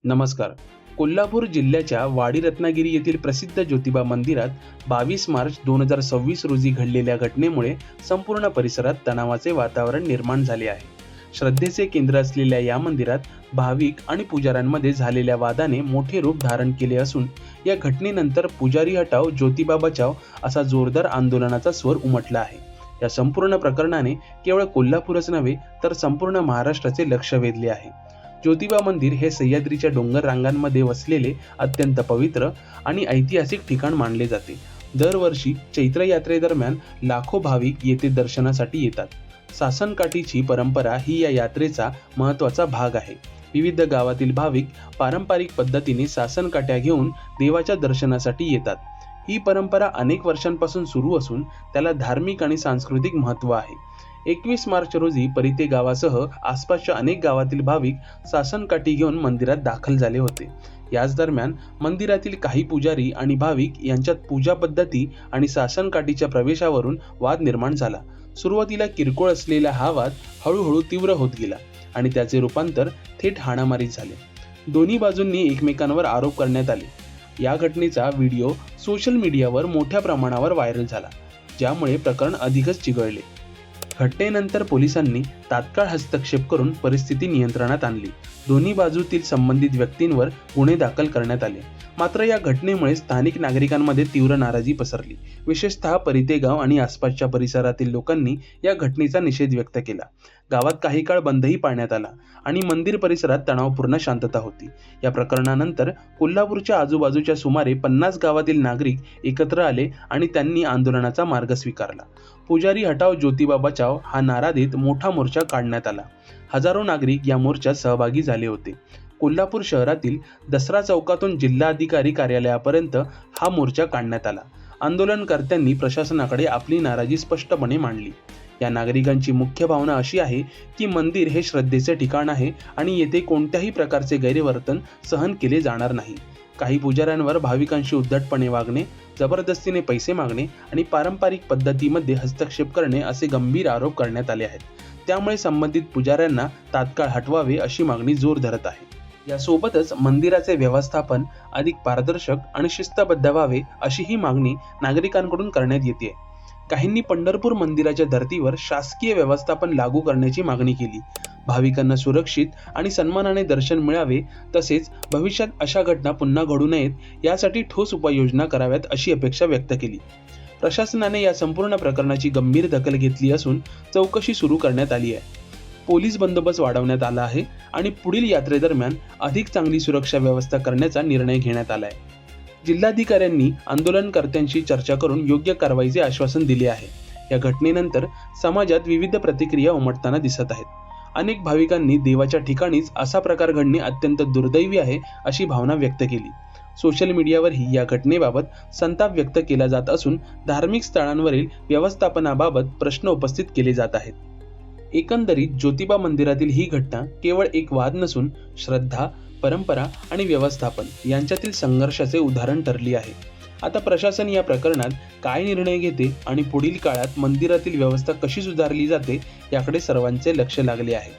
नमस्कार. कोल्हापूर जिल्ह्याच्या वाडी रत्नागिरी येथील प्रसिद्ध ज्योतिबा मंदिरात 22 मार्च 2026 रोजी घडलेल्या घटनेमुळे संपूर्ण परिसरात तणावाचे वातावरण निर्माण झाले आहे. श्रद्धेचे केंद्र असलेल्या या मंदिरात भाविक आणि पुजाऱ्यांमध्ये झालेल्या वादाने मोठे रूप धारण केले असून या घटनेनंतर पुजारी हटाव ज्योतिबा बचाव असा जोरदार आंदोलनाचा स्वर उमटला आहे. या संपूर्ण प्रकरणाने केवळ कोल्हापूरच नव्हे तर संपूर्ण महाराष्ट्राचे लक्ष वेधले आहे. ज्योतिबा मंदिर हे सह्याद्रीच्या डोंगर रांगांमध्ये वसलेले अत्यंत पवित्र आणि ऐतिहासिक ठिकाण मानले जाते. दरवर्षी चैत्र यात्रेदरम्यान लाखो भाविक येथे दर्शनासाठी येतात. सासनकाठीची परंपरा ही या यात्रेचा महत्त्वाचा भाग आहे. विविध गावातील भाविक पारंपरिक पद्धतीने सासनकाठ्या घेऊन देवाच्या दर्शनासाठी येतात. ही परंपरा अनेक वर्षांपासून सुरू असून त्याला धार्मिक आणि सांस्कृतिक महत्त्व आहे. 21 मार्च रोजी परिते गावासह आसपासच्या अनेक गावातील भाविक सासनकाठी घेऊन मंदिरात दाखल झाले होते. याच दरम्यान मंदिरातील काही पुजारी आणि भाविक यांच्यात पूजा पद्धती आणि सासनकाठीच्या प्रवेशावरून वाद निर्माण झाला. सुरुवातीला किरकोळ असलेला हा वाद हळूहळू तीव्र होत गेला आणि त्याचे रूपांतर थेट हाणामारीत झाले. दोन्ही बाजूंनी एकमेकांवर आरोप करण्यात आले. या घटनेचा व्हिडिओ सोशल मीडियावर मोठ्या प्रमाणावर व्हायरल झाला, ज्यामुळे प्रकरण अधिकच चिघळले. घटनेनंतर पोलिसांनी तात्काळ हस्तक्षेप करून परिस्थिती नियंत्रणात आणली. दोन्ही बाजूतील संबंधित व्यक्तींवर गुन्हे दाखल करण्यात आले. मात्र या घटनेमुळे स्थानिक नागरिकांमध्ये तीव्र नाराजी पसरली. विशेषतः परिते गाव आणि आसपासच्या परिसरातील लोकांनी या घटनेचा निषेध व्यक्त केला. गावात काही काळ बंदही पाळण्यात आला आणि मंदिर परिसरात तणावपूर्ण शांतता होती. या प्रकरणानंतर कोल्हापूरच्या आजूबाजूच्या सुमारे 50 गावातील नागरिक एकत्र आले आणि त्यांनी आंदोलनाचा मार्ग स्वीकारला. पुजारी हटाव ज्योतिबा बचाव हा नारा देत मोठा मोर्चा काढण्यात आला. हजारो नागरिक या मोर्चात सहभागी झाले होते. कोल्हापूर शहरातील दसरा चौकातून जिल्हाधिकारी कार्यालयापर्यंत हा मोर्चा काढण्यात आला. आंदोलनकर्त्यांनी प्रशासनाकडे आपली नाराजी स्पष्टपणे मांडली. या नागरिकांची मुख्य भावना अशी आहे की मंदिर हे श्रद्धेचे ठिकाण आहे आणि येथे कोणत्याही प्रकारचे गैरवर्तन सहन केले जाणार नाही. काही पुजाऱ्यांवर भाविकांशी उद्धटपणे वागणे, जबरदस्तीने पैसे मागणे आणि पारंपरिक पद्धतीमध्ये हस्तक्षेप करणे असे गंभीर आरोप करण्यात आले आहेत. त्यामुळे संबंधित पुजाऱ्यांना तात्काळ हटवावे अशी मागणी जोर धरत आहे. यासोबतच मंदिराचे व्यवस्थापन अधिक पारदर्शक आणि शिस्तबद्ध व्हावे अशी ही मागणी नागरिकांकडून करण्यात येते. काहींनी पंढरपूर मंदिराच्या धर्तीवर शासकीय व्यवस्थापन लागू करण्याची मागणी केली. भाविकांना सुरक्षित आणि सन्मानाने दर्शन मिळावे, तसेच भविष्यात अशा घटना पुन्हा घडू नयेत यासाठी ठोस उपाययोजना कराव्यात अशी अपेक्षा व्यक्त केली. प्रशासनाने या संपूर्ण प्रकरणाची गंभीर दखल घेतली असून चौकशी सुरू करण्यात आली आहे. पोलीस बंदोबस्त वाढवण्यात आला आहे आणि पुढील यात्रेदरम्यान अधिक चांगली सुरक्षा व्यवस्था करण्याचा निर्णय घेण्यात आला आहे. जिल्हाधिकाऱ्यांनी आंदोलनकर्त्यांशी चर्चा करून योग्य कारवाईचे आश्वासन दिले आहे. या घटनेनंतर समाजात विविध प्रतिक्रिया उमटताना दिसत आहेत. अनेक भाविकांनी देवाच्या ठिकाणीच असा प्रकार घडणे अत्यंत दुर्दैवी आहे अशी भावना व्यक्त केली. सोशल मीडियावरही या घटनेबाबत संताप व्यक्त केला जात असून धार्मिक स्थळांवरील व्यवस्थापनाबाबत प्रश्न उपस्थित केले जात आहेत. एकंदरीत ज्योतिबा मंदिरातील ही घटना केवळ एक वाद नसून श्रद्धा, परंपरा आणि व्यवस्थापन यांच्यातील संघर्षाचे उदाहरण ठरली आहे. आता प्रशासन या प्रकरणात काय निर्णय घेते आणि पुढील काळात मंदिरातील व्यवस्था कशी सुधारली जाते याकडे सर्वांचे लक्ष लागले आहे.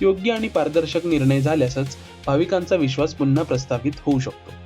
योग्य आणि पारदर्शक निर्णय झाल्यासच भाविकांचा विश्वास पुन्हा प्रस्थापित होऊ शकतो.